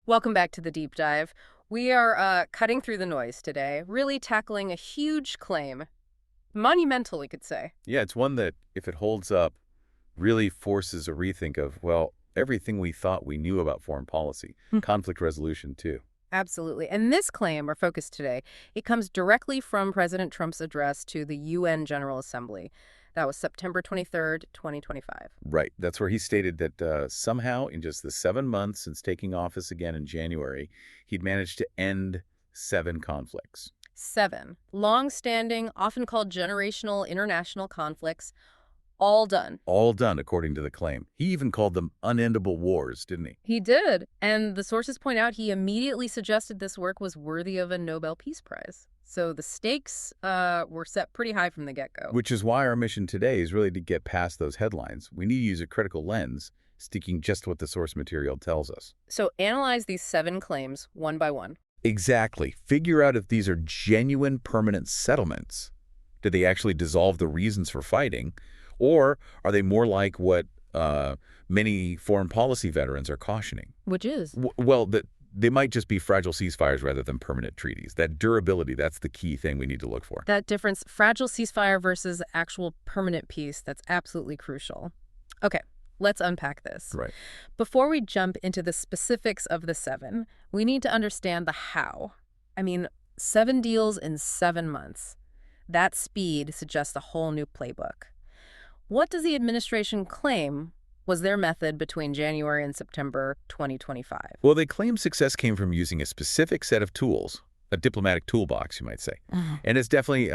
Welcome back to the deep dive. We are cutting through the noise today, really tackling a huge claim. Monumental, we could say. Yeah, it's one that, if it holds up, really forces a rethink of, well, everything we thought we knew about foreign policy, Hmm. conflict resolution, too. Absolutely. And this claim, our focus today, it comes directly from President Trump's address to the UN General Assembly. That was September 23rd, 2025. Right. That's where he stated that somehow, in just the 7 months since taking office again in January, he'd managed to end 7 conflicts. 7. Long-standing, often called generational international conflicts, all done. All done, according to the claim. He even called them unendable wars, didn't he? He did. And the sources point out he immediately suggested this work was worthy of a Nobel Peace Prize. So the stakes were set pretty high from the get-go. Which is why our mission today is really to get past those headlines. We need to use a critical lens, sticking just what the source material tells us. So analyze these 7 claims one by one. Exactly. Figure out if these are genuine permanent settlements. Did they actually dissolve the reasons for fighting? Or are they more like what many foreign policy veterans are cautioning? Which is? Well, that they might just be fragile ceasefires rather than permanent treaties. That durability, that's the key thing we need to look for. That difference, fragile ceasefire versus actual permanent peace, that's absolutely crucial. Okay, let's unpack this. Right. Before we jump into the specifics of the 7, we need to understand the how. I mean, 7 deals in 7 months. That speed suggests a whole new playbook. What does the administration claim was their method between January and September 2025? Well, they claim success came from using a specific set of tools, a diplomatic toolbox, you might say. And it's definitely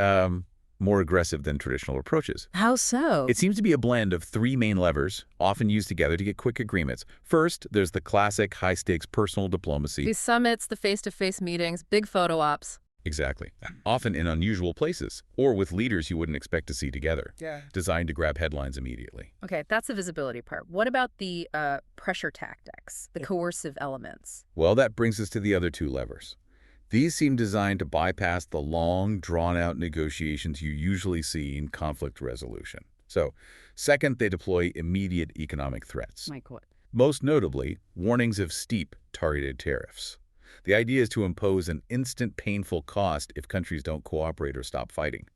more aggressive than traditional approaches. How so? It seems to be a blend of 3 main levers, often used together to get quick agreements. First, there's the classic high-stakes personal diplomacy. These summits, the face-to-face meetings, big photo ops. Exactly. Often in unusual places, or with leaders you wouldn't expect to see together. Yeah. Designed to grab headlines immediately. Okay, that's the visibility part. What about the pressure tactics, the coercive elements? Well, that brings us to the other 2 levers. These seem designed to bypass the long, drawn-out negotiations you usually see in conflict resolution. So, second, they deploy immediate economic threats. My God. Most notably, warnings of steep, targeted tariffs. The idea is to impose an instant painful cost if countries don't cooperate or stop fighting.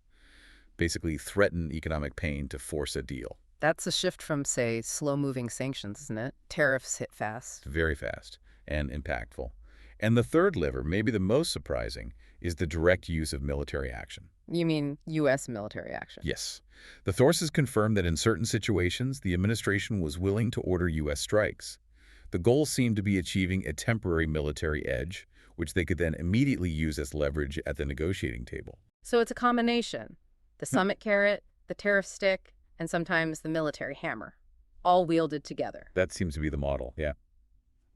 Basically, threaten economic pain to force a deal. That's a shift from, say, slow-moving sanctions, isn't it? Tariffs hit fast. Very fast and impactful. And the third lever, maybe the most surprising, is the direct use of military action. You mean U.S. military action? Yes. The sources confirm that in certain situations, the administration was willing to order U.S. strikes. The goal seemed to be achieving a temporary military edge, which they could then immediately use as leverage at the negotiating table. So it's a combination. The summit carrot, the tariff stick, and sometimes the military hammer, all wielded together. That seems to be the model, yeah.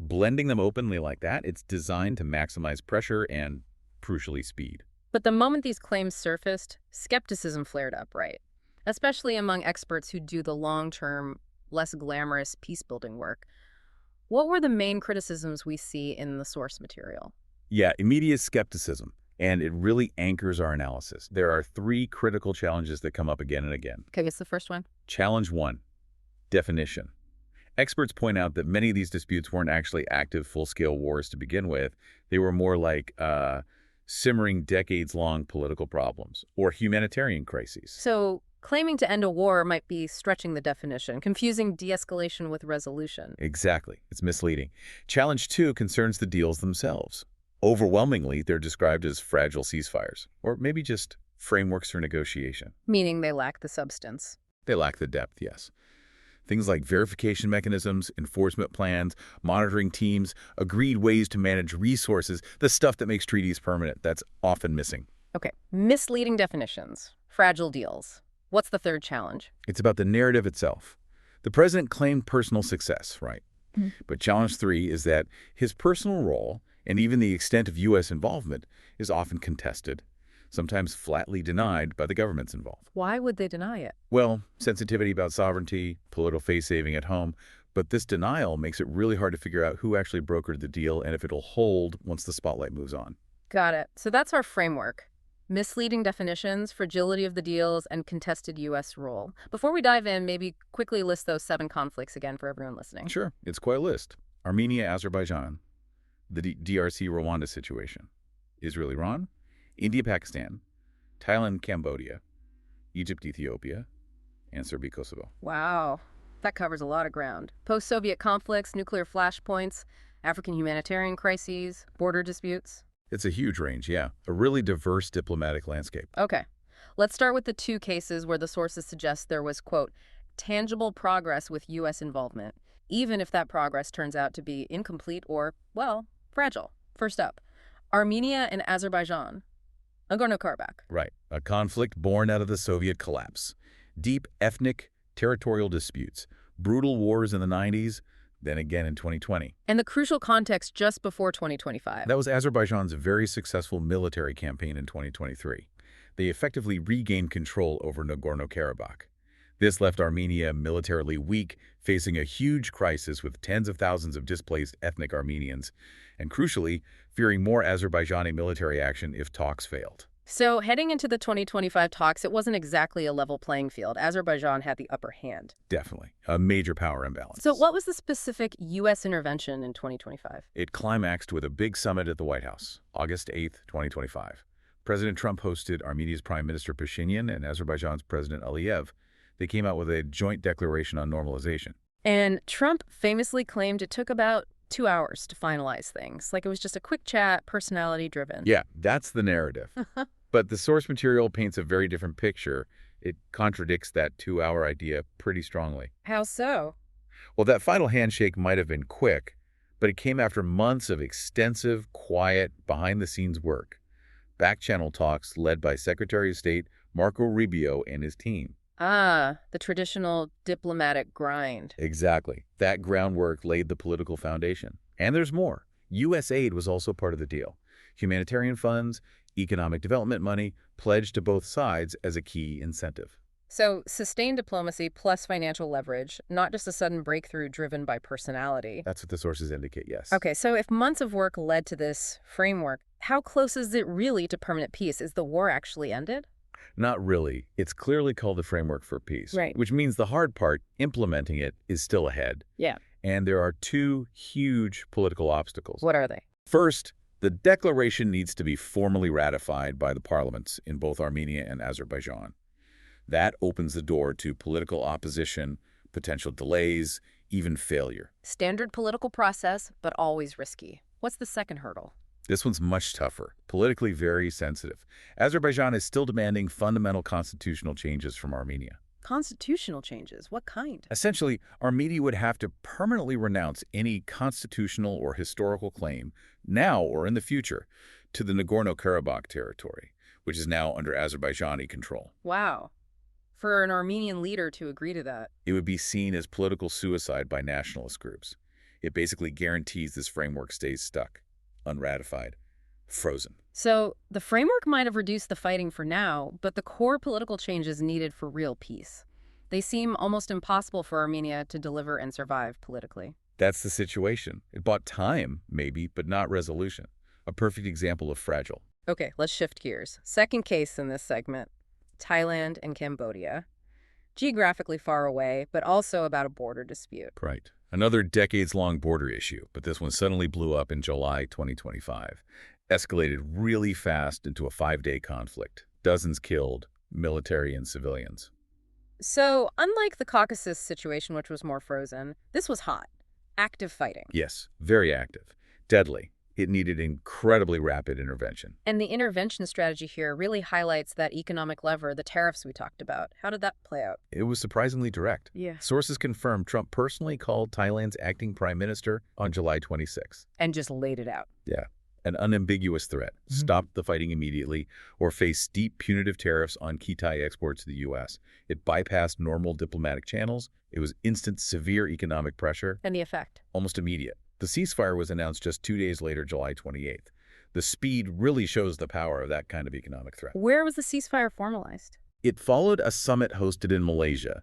Blending them openly like that, it's designed to maximize pressure and, crucially, speed. But the moment these claims surfaced, skepticism flared up, right? Especially among experts who do the long-term, less glamorous peace-building work. What were the main criticisms we see in the source material? Yeah, immediate skepticism, and it really anchors our analysis. There are 3 critical challenges that come up again and again. Okay, what's the first one? Challenge 1, definition. Experts point out that many of these disputes weren't actually active full-scale wars to begin with. They were more like simmering decades-long political problems or humanitarian crises. So claiming to end a war might be stretching the definition, confusing de-escalation with resolution. Exactly. It's misleading. Challenge 2 concerns the deals themselves. Overwhelmingly, they're described as fragile ceasefires, or maybe just frameworks for negotiation. Meaning they lack the substance. They lack the depth, yes. Things like verification mechanisms, enforcement plans, monitoring teams, agreed ways to manage resources, the stuff that makes treaties permanent, that's often missing. Okay, misleading definitions, fragile deals. What's the third challenge? It's about the narrative itself. The president claimed personal success, right? But challenge 3 is that his personal role, and even the extent of U.S. involvement, is often contested, sometimes flatly denied by the governments involved. Why would they deny it? Well, sensitivity about sovereignty, political face-saving at home, but this denial makes it really hard to figure out who actually brokered the deal and if it'll hold once the spotlight moves on. Got it. So that's our framework. Misleading definitions, fragility of the deals, and contested U.S. role. Before we dive in, maybe quickly list those 7 conflicts again for everyone listening. Sure, it's quite a list. Armenia, Azerbaijan, the DRC-Rwanda situation, Israel-Iran, India-Pakistan, Thailand-Cambodia, Egypt-Ethiopia, and Serbia-Kosovo. Wow, that covers a lot of ground. Post-Soviet conflicts, nuclear flashpoints, African humanitarian crises, border disputes. It's a huge range, yeah. A really diverse diplomatic landscape. Okay, let's start with the two cases where the sources suggest there was, quote, tangible progress with U.S. involvement, even if that progress turns out to be incomplete or, well, fragile. First up, Armenia and Azerbaijan. Nagorno-Karabakh. Right. A conflict born out of the Soviet collapse. Deep ethnic, territorial disputes. Brutal wars in the 90s, then again in 2020. And the crucial context just before 2025. That was Azerbaijan's very successful military campaign in 2023. They effectively regained control over Nagorno-Karabakh. This left Armenia militarily weak, facing a huge crisis with tens of thousands of displaced ethnic Armenians, and crucially, fearing more Azerbaijani military action if talks failed. So heading into the 2025 talks, it wasn't exactly a level playing field. Azerbaijan had the upper hand. Definitely. A major power imbalance. So what was the specific U.S. intervention in 2025? It climaxed with a big summit at the White House, August 8, 2025. President Trump hosted Armenia's Prime Minister Pashinyan and Azerbaijan's President Aliyev. They came out with a joint declaration on normalization. And Trump famously claimed it took about 2 hours to finalize things. Like it was just a quick chat, personality-driven. Yeah, that's the narrative. But the source material paints a very different picture. It contradicts that 2-hour idea pretty strongly. How so? Well, that final handshake might have been quick, but it came after months of extensive, quiet, behind-the-scenes work. Back-channel talks led by Secretary of State Marco Rubio and his team. Ah, the traditional diplomatic grind. Exactly. That groundwork laid the political foundation. And there's more. U.S. aid was also part of the deal. Humanitarian funds, economic development money, pledged to both sides as a key incentive. So sustained diplomacy plus financial leverage, not just a sudden breakthrough driven by personality. That's what the sources indicate, yes. Okay, so if months of work led to this framework, how close is it really to permanent peace? Is the war actually ended? Not really. It's clearly called the Framework for Peace, Right. which means the hard part, implementing it, is still ahead. Yeah. And there are two huge political obstacles. What are they? First, the declaration needs to be formally ratified by the parliaments in both Armenia and Azerbaijan. That opens the door to political opposition, potential delays, even failure. Standard political process, but always risky. What's the second hurdle? This one's much tougher, politically very sensitive. Azerbaijan is still demanding fundamental constitutional changes from Armenia. Constitutional changes? What kind? Essentially, Armenia would have to permanently renounce any constitutional or historical claim, now or in the future, to the Nagorno-Karabakh territory, which is now under Azerbaijani control. Wow. For an Armenian leader to agree to that. It would be seen as political suicide by nationalist groups. It basically guarantees this framework stays stuck, unratified, frozen. So the framework might have reduced the fighting for now, but the core political changes needed for real peace. They seem almost impossible for Armenia to deliver and survive politically. That's the situation. It bought time, maybe, but not resolution. A perfect example of fragile. Okay, let's shift gears. Second case in this segment, Thailand and Cambodia. Geographically far away, but also about a border dispute. Right. Another decades-long border issue, but this one suddenly blew up in July 2025. Escalated really fast into a 5-day conflict. Dozens killed, military and civilians. So, unlike the Caucasus situation, which was more frozen, this was hot. Active fighting. Yes, very active. Deadly. It needed incredibly rapid intervention. And the intervention strategy here really highlights that economic lever, the tariffs we talked about. How did that play out? It was surprisingly direct. Yeah. Sources confirm Trump personally called Thailand's acting prime minister on July 26. And just laid it out. Yeah. An unambiguous threat. Stop the fighting immediately or face steep punitive tariffs on key Thai exports to the U.S. It bypassed normal diplomatic channels. It was instant, severe economic pressure. And the effect? Almost immediate. The ceasefire was announced just 2 days later, July 28th. The speed really shows the power of that kind of economic threat. Where was the ceasefire formalized? It followed a summit hosted in Malaysia.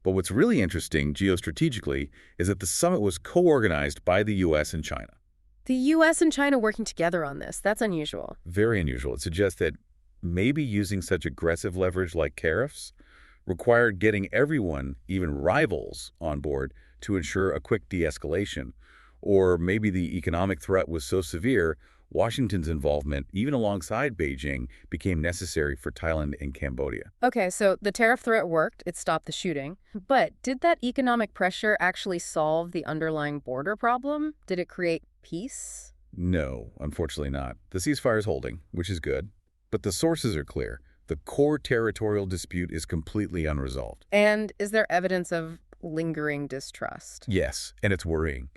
But what's really interesting geostrategically is that the summit was co-organized by the U.S. and China. The U.S. and China working together on this. That's unusual. Very unusual. It suggests that maybe using such aggressive leverage like tariffs required getting everyone, even rivals, on board to ensure a quick de-escalation, Or maybe the economic threat was so severe, Washington's involvement, even alongside Beijing, became necessary for Thailand and Cambodia. Okay, so the tariff threat worked. It stopped the shooting. But did that economic pressure actually solve the underlying border problem? Did it create peace? No, unfortunately not. The ceasefire is holding, which is good. But the sources are clear. The core territorial dispute is completely unresolved. And is there evidence of lingering distrust? Yes, and it's worrying.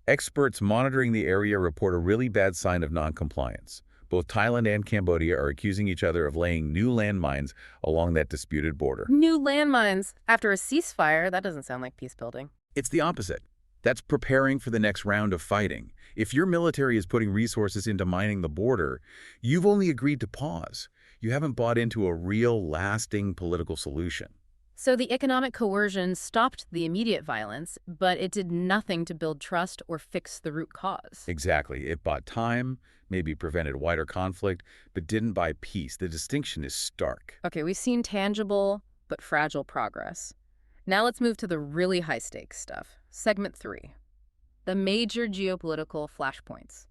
Experts monitoring the area report a really bad sign of noncompliance. Both Thailand and Cambodia are accusing each other of laying new landmines along that disputed border. New landmines. After a ceasefire, that doesn't sound like peace building. It's the opposite. That's preparing for the next round of fighting. If your military is putting resources into mining the border, you've only agreed to pause. You haven't bought into a real, lasting political solution. So the economic coercion stopped the immediate violence, but it did nothing to build trust or fix the root cause. Exactly. It bought time, maybe prevented wider conflict, but didn't buy peace. The distinction is stark. Okay, we've seen tangible but fragile progress. Now let's move to the really high-stakes stuff. Segment 3. The major geopolitical flashpoints.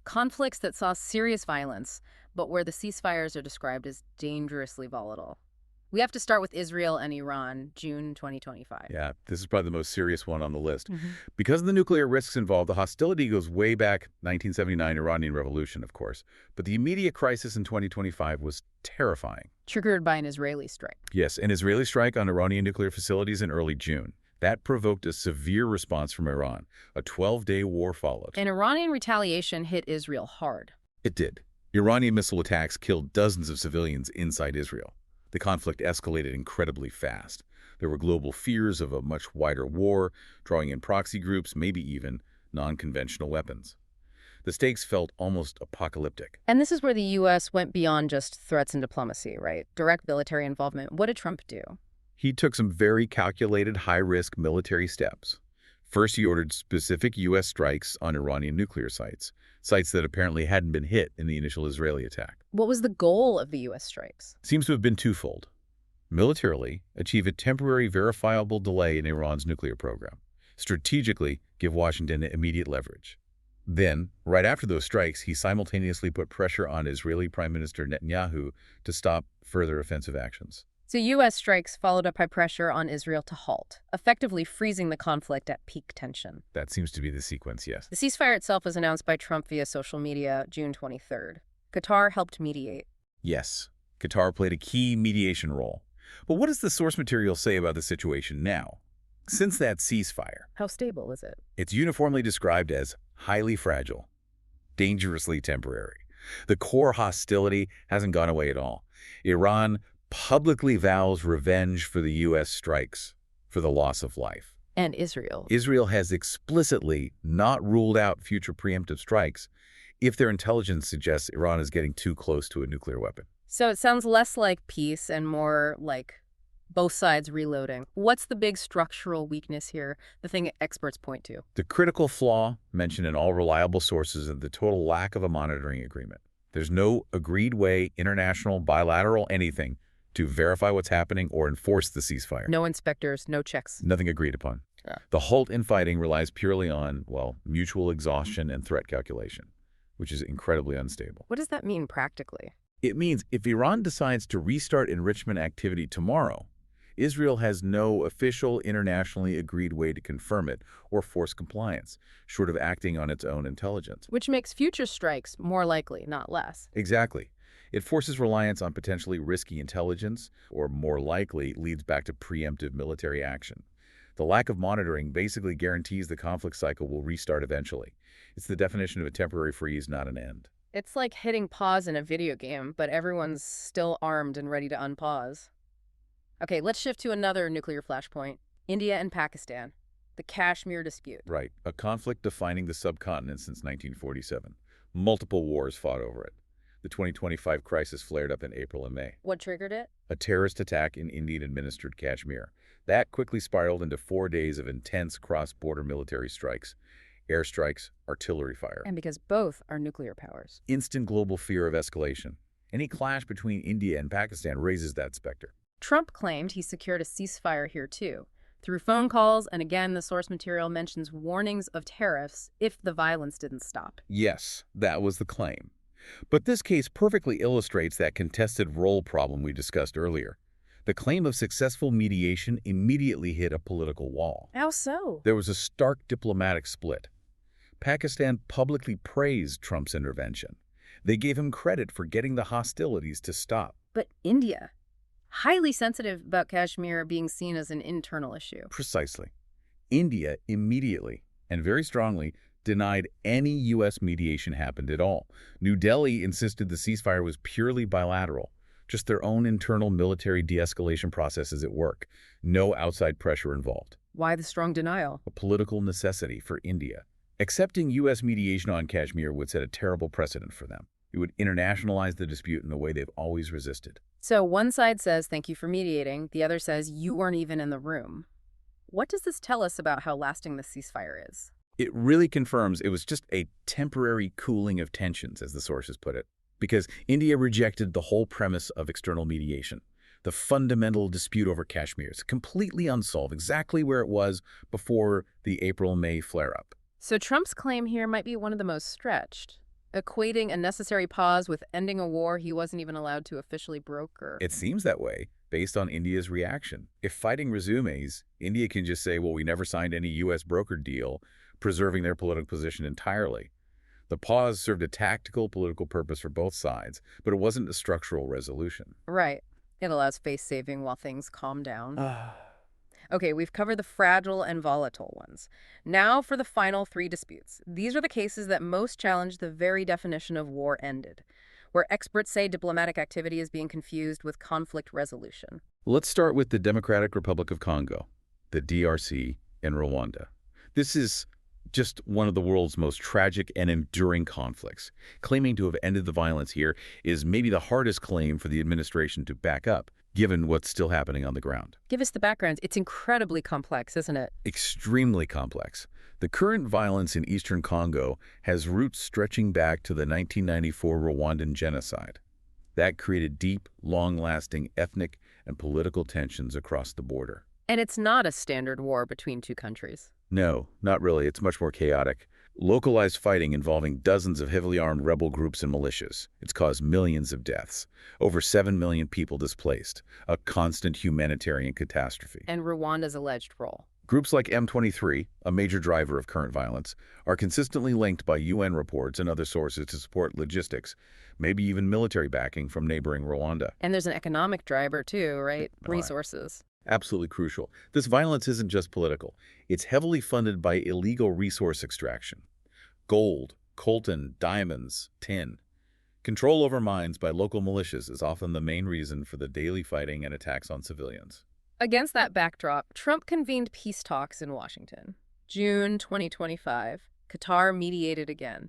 Conflicts that saw serious violence, but where the ceasefires are described as dangerously volatile. We have to start with Israel and Iran, June 2025. Yeah, this is probably the most serious one on the list. Mhm. Because of the nuclear risks involved, the hostility goes way back, 1979 Iranian Revolution, of course. But the immediate crisis in 2025 was terrifying. Triggered by an Israeli strike. Yes, an Israeli strike on Iranian nuclear facilities in early June. That provoked a severe response from Iran. A 12-day war followed. And Iranian retaliation hit Israel hard. It did. Iranian missile attacks killed dozens of civilians inside Israel. The conflict escalated incredibly fast. There were global fears of a much wider war, drawing in proxy groups, maybe even non-conventional weapons. The stakes felt almost apocalyptic. And this is where the U.S. went beyond just threats and diplomacy, right? Direct military involvement. What did Trump do? He took some very calculated, high-risk military steps. First, he ordered specific U.S. strikes on Iranian nuclear sites that apparently hadn't been hit in the initial Israeli attack. What was the goal of the U.S. strikes? Seems to have been twofold. Militarily, achieve a temporary verifiable delay in Iran's nuclear program. Strategically, give Washington immediate leverage. Then, right after those strikes, he simultaneously put pressure on Israeli Prime Minister Netanyahu to stop further offensive actions. So U.S. strikes followed up by pressure on Israel to halt, effectively freezing the conflict at peak tension. That seems to be the sequence, yes. The ceasefire itself was announced by Trump via social media June 23rd. Qatar helped mediate. Yes, Qatar played a key mediation role. But what does the source material say about the situation now? Since that ceasefire, How stable is it? it's uniformly described as highly fragile, dangerously temporary. The core hostility hasn't gone away at all. Iran publicly vows revenge for the U.S. strikes, for the loss of life. And Israel. Israel has explicitly not ruled out future preemptive strikes if their intelligence suggests Iran is getting too close to a nuclear weapon. So it sounds less like peace and more like both sides reloading. What's the big structural weakness here, the thing experts point to? The critical flaw mentioned in all reliable sources is the total lack of a monitoring agreement. There's no agreed way, international, bilateral, anything, to verify what's happening or enforce the ceasefire. No inspectors, no checks. Nothing agreed upon. Yeah. The halt in fighting relies purely on, well, mutual exhaustion and threat calculation, which is incredibly unstable. What does that mean practically? It means if Iran decides to restart enrichment activity tomorrow, Israel has no official, internationally agreed way to confirm it or force compliance, short of acting on its own intelligence. Which makes future strikes more likely, not less. Exactly. It forces reliance on potentially risky intelligence, or more likely leads back to preemptive military action. The lack of monitoring basically guarantees the conflict cycle will restart eventually. It's the definition of a temporary freeze, not an end. It's like hitting pause in a video game, but everyone's still armed and ready to unpause. Okay, let's shift to another nuclear flashpoint. India and Pakistan. The Kashmir dispute. Right. A conflict defining the subcontinent since 1947. Multiple wars fought over it. The 2025 crisis flared up in April and May. What triggered it? A terrorist attack in Indian-administered Kashmir. That quickly spiraled into 4 days of intense cross-border military strikes, airstrikes, artillery fire. And because both are nuclear powers. Instant global fear of escalation. Any clash between India and Pakistan raises that specter. Trump claimed he secured a ceasefire here too. through phone calls, and again, the source material mentions warnings of tariffs if the violence didn't stop. Yes, that was the claim. But this case perfectly illustrates that contested role problem we discussed earlier. The claim of successful mediation immediately hit a political wall. How so? There was a stark diplomatic split. Pakistan publicly praised Trump's intervention. They gave him credit for getting the hostilities to stop. But India, highly sensitive about Kashmir being seen as an internal issue. Precisely. India immediately, and very strongly, denied any U.S. mediation happened at all. New Delhi insisted the ceasefire was purely bilateral, just their own internal military de-escalation processes at work. No outside pressure involved. Why the strong denial? A political necessity for India. Accepting U.S. mediation on Kashmir would set a terrible precedent for them. It would internationalize the dispute in a way they've always resisted. So one side says, thank you for mediating. The other says, you weren't even in the room. What does this tell us about how lasting the ceasefire is? It really confirms it was just a temporary cooling of tensions, as the sources put it, because India rejected the whole premise of external mediation. The fundamental dispute over Kashmir is completely unsolved, exactly where it was before the April-May flare-up. So Trump's claim here might be one of the most stretched, equating a necessary pause with ending a war he wasn't even allowed to officially broker. It seems that way, based on India's reaction. If fighting resumes, India can just say, well, we never signed any U.S. brokered deal, preserving their political position entirely. The pause served a tactical political purpose for both sides, but it wasn't a structural resolution. Right. It allows face-saving while things calm down. Okay, we've covered the fragile and volatile ones. Now for the final three disputes. These are the cases that most challenge the very definition of war ended, where experts say diplomatic activity is being confused with conflict resolution. Let's start with the Democratic Republic of Congo, the DRC, and Rwanda. This is just one of the world's most tragic and enduring conflicts. Claiming to have ended the violence here is maybe the hardest claim for the administration to back up, given what's still happening on the ground. Give us the background. It's incredibly complex, isn't it? Extremely complex. The current violence in eastern Congo has roots stretching back to the 1994 Rwandan genocide. That created deep, long-lasting ethnic and political tensions across the border. And it's not a standard war between two countries. No, not really. It's much more chaotic. Localized fighting involving dozens of heavily armed rebel groups and militias. It's caused millions of deaths. Over 7 million people displaced. A constant humanitarian catastrophe. And Rwanda's alleged role. Groups like M23, a major driver of current violence, are consistently linked by UN reports and other sources to support logistics, maybe even military backing from neighboring Rwanda. And there's an economic driver too, right? Resources. Absolutely crucial. This violence isn't just political. It's heavily funded by illegal resource extraction. Gold, coltan, diamonds, tin. Control over mines by local militias is often the main reason for the daily fighting and attacks on civilians. Against that backdrop, Trump convened peace talks in Washington. June 2025, Qatar mediated again.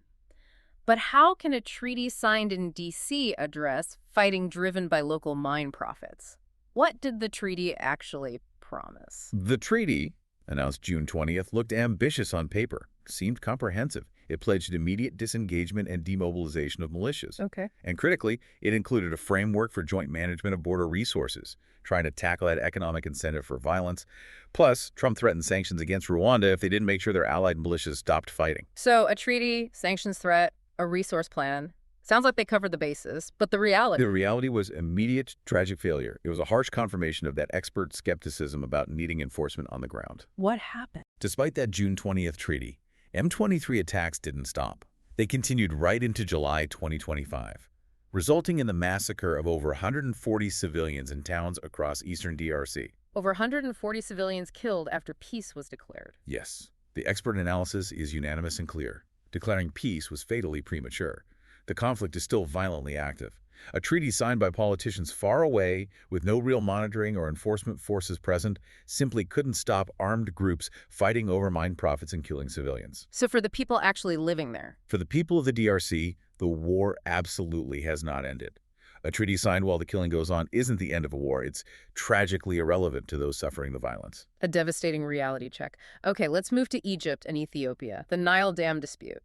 But how can a treaty signed in D.C. address fighting driven by local mine profits? What did the treaty actually promise? The treaty, announced June 20th, looked ambitious on paper, seemed comprehensive. It pledged immediate disengagement and demobilization of militias. Okay. And critically, it included a framework for joint management of border resources, trying to tackle that economic incentive for violence. Plus, Trump threatened sanctions against Rwanda if they didn't make sure their allied militias stopped fighting. So a treaty, sanctions threat, a resource plan. Sounds like they covered the bases, but the reality... The reality was immediate, tragic failure. It was a harsh confirmation of that expert skepticism about needing enforcement on the ground. What happened? Despite that June 20th treaty, M23 attacks didn't stop. They continued right into July 2025, resulting in the massacre of over 140 civilians in towns across eastern DRC. Over 140 civilians killed after peace was declared. Yes, the expert analysis is unanimous and clear. Declaring peace was fatally premature. The conflict is still violently active. A treaty signed by politicians far away, with no real monitoring or enforcement forces present, simply couldn't stop armed groups fighting over mine profits and killing civilians. So for the people actually living there? For the people of the DRC, the war absolutely has not ended. A treaty signed while the killing goes on isn't the end of a war. It's tragically irrelevant to those suffering the violence. A devastating reality check. Okay, let's move to Egypt and Ethiopia, the Nile Dam dispute.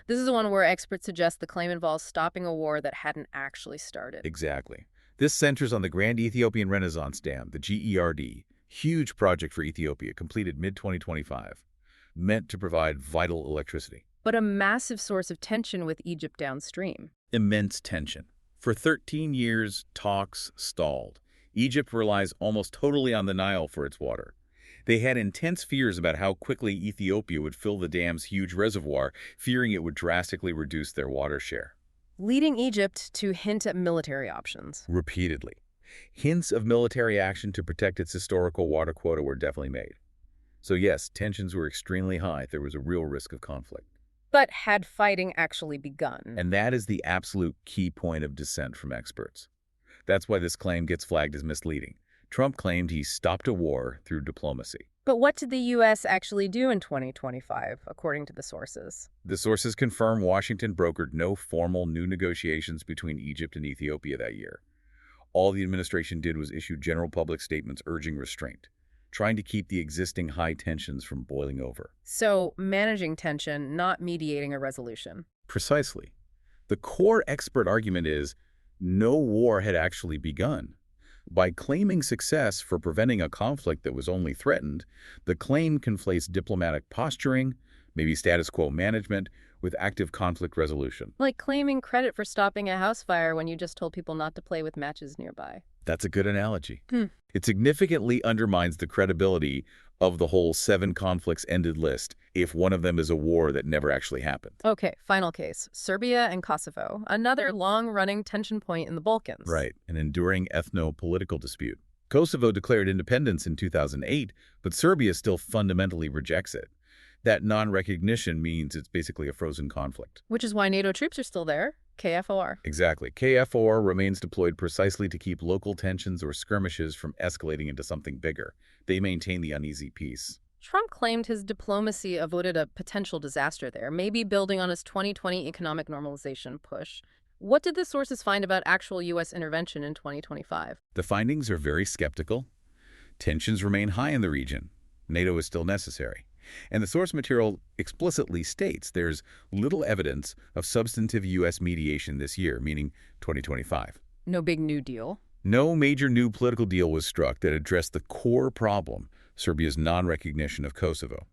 This is the one where experts suggest the claim involves stopping a war that hadn't actually started. Exactly. This centers on the Grand Ethiopian Renaissance Dam, the GERD. Huge project for Ethiopia, completed mid-2025, meant to provide vital electricity. But a massive source of tension with Egypt downstream. Immense tension. For 13 years, talks stalled. Egypt relies almost totally on the Nile for its water. They had intense fears about how quickly Ethiopia would fill the dam's huge reservoir, fearing it would drastically reduce their water share. Leading Egypt to hint at military options. Repeatedly. Hints of military action to protect its historical water quota were definitely made. So yes, tensions were extremely high. There was a real risk of conflict. But had fighting actually begun? And that is the absolute key point of dissent from experts. That's why this claim gets flagged as misleading. Trump claimed he stopped a war through diplomacy. But what did the U.S. actually do in 2025, according to the sources? The sources confirm Washington brokered no formal new negotiations between Egypt and Ethiopia that year. All the administration did was issue general public statements urging restraint, trying to keep the existing high tensions from boiling over. So, managing tension, not mediating a resolution. Precisely. The core expert argument is no war had actually begun. By claiming success for preventing a conflict that was only threatened, the claim conflates diplomatic posturing, maybe status quo management, with active conflict resolution. Like claiming credit for stopping a house fire when you just told people not to play with matches nearby. That's a good analogy. It significantly undermines the credibility of the whole 7 conflicts ended list if one of them is a war that never actually happened. Okay, final case. Serbia and Kosovo, another long-running tension point in the Balkans. Right, an enduring ethno-political dispute. Kosovo declared independence in 2008, but Serbia still fundamentally rejects it. That non-recognition means it's basically a frozen conflict. Which is why NATO troops are still there. KFOR. Exactly. KFOR remains deployed precisely to keep local tensions or skirmishes from escalating into something bigger. They maintain the uneasy peace. Trump claimed his diplomacy avoided a potential disaster there, maybe building on his 2020 economic normalization push. What did the sources find about actual U.S. intervention in 2025? The findings are very skeptical. Tensions remain high in the region. NATO is still necessary. And the source material explicitly states there's little evidence of substantive U.S. mediation this year, meaning 2025. No big new deal. No major new political deal was struck that addressed the core problem, Serbia's non-recognition of Kosovo.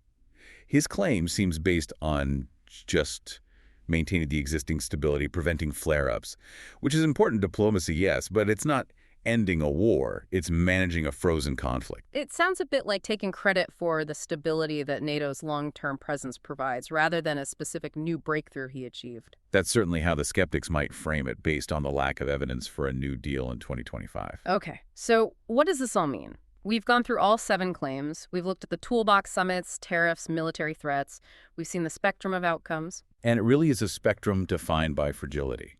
His claim seems based on just maintaining the existing stability, preventing flare-ups, which is important diplomacy, yes, but it's not ending a war. It's managing a frozen conflict. It sounds a bit like taking credit for the stability that NATO's long-term presence provides, rather than a specific new breakthrough he achieved. That's certainly how the skeptics might frame it, based on the lack of evidence for a new deal in 2025. Okay, so what does this all mean? We've gone through all 7 claims. We've looked at the toolbox summits, tariffs, military threats. We've seen the spectrum of outcomes. And it really is a spectrum defined by fragility.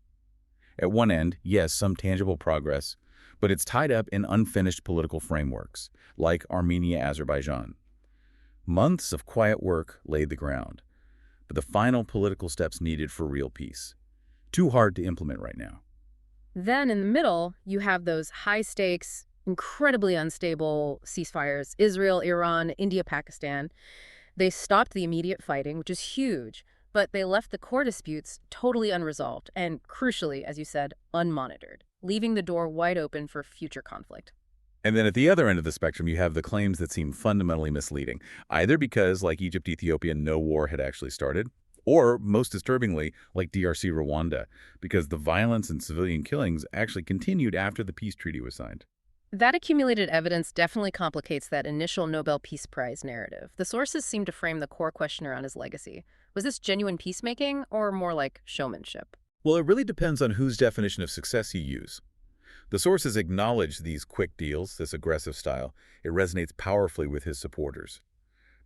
At one end, yes, some tangible progress, but it's tied up in unfinished political frameworks, like Armenia, Azerbaijan. Months of quiet work laid the ground, but the final political steps needed for real peace. Too hard to implement right now. Then in the middle, you have those high-stakes, incredibly unstable ceasefires, Israel, Iran, India, Pakistan. They stopped the immediate fighting, which is huge, but they left the core disputes totally unresolved and, crucially, as you said, unmonitored, leaving the door wide open for future conflict. And then at the other end of the spectrum, you have the claims that seem fundamentally misleading, either because, like Egypt, Ethiopia, no war had actually started, or, most disturbingly, like DRC, Rwanda, because the violence and civilian killings actually continued after the peace treaty was signed. That accumulated evidence definitely complicates that initial Nobel Peace Prize narrative. The sources seem to frame the core question around his legacy. Was this genuine peacemaking or more like showmanship? Well, it really depends on whose definition of success you use. The sources acknowledge these quick deals, this aggressive style. It resonates powerfully with his supporters.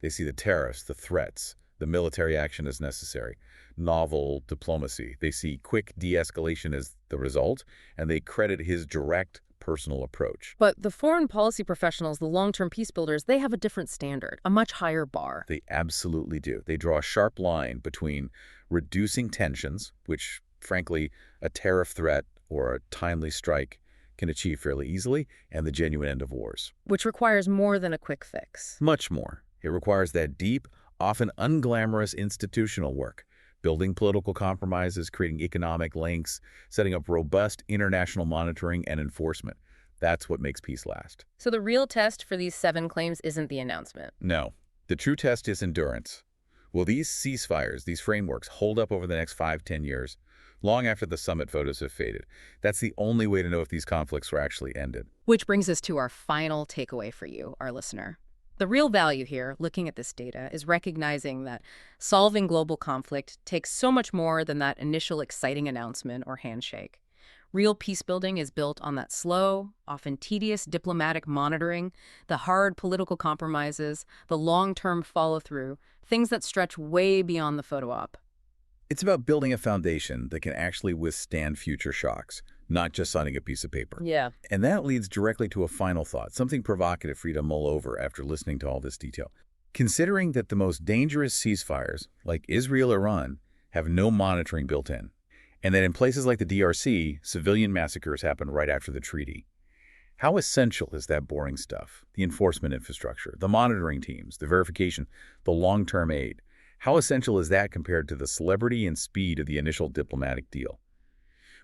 They see the tariffs, the threats, the military action as necessary, novel diplomacy. They see quick de-escalation as the result, and they credit his direct, personal approach. But the foreign policy professionals, the long-term peace builders, they have a different standard, a much higher bar. They absolutely do. They draw a sharp line between reducing tensions, which, frankly, a tariff threat or a timely strike can achieve fairly easily, and the genuine end of wars. Which requires more than a quick fix. Much more. It requires that deep, often unglamorous institutional work, building political compromises, creating economic links, setting up robust international monitoring and enforcement. That's what makes peace last. So the real test for these 7 claims isn't the announcement. No, the true test is endurance. Will these ceasefires, these frameworks, hold up over the next 5, 10 years, long after the summit photos have faded? That's the only way to know if these conflicts were actually ended. Which brings us to our final takeaway for you, our listener. The real value here, looking at this data, is recognizing that solving global conflict takes so much more than that initial exciting announcement or handshake. Real peace building is built on that slow, often tedious diplomatic monitoring, the hard political compromises, the long-term follow-through, things that stretch way beyond the photo op. It's about building a foundation that can actually withstand future shocks, not just signing a piece of paper. Yeah. And that leads directly to a final thought, something provocative for you to mull over after listening to all this detail. Considering that the most dangerous ceasefires, like Israel-Iran, have no monitoring built in, and that in places like the DRC, civilian massacres happen right after the treaty, how essential is that boring stuff? The enforcement infrastructure, the monitoring teams, the verification, the long-term aid. How essential is that compared to the celebrity and speed of the initial diplomatic deal?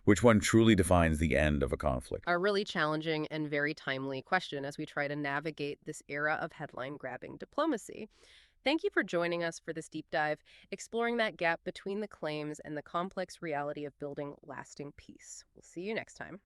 Which one truly defines the end of a conflict? A really challenging and very timely question as we try to navigate this era of headline-grabbing diplomacy. Thank you for joining us for this deep dive, exploring that gap between the claims and the complex reality of building lasting peace. We'll see you next time.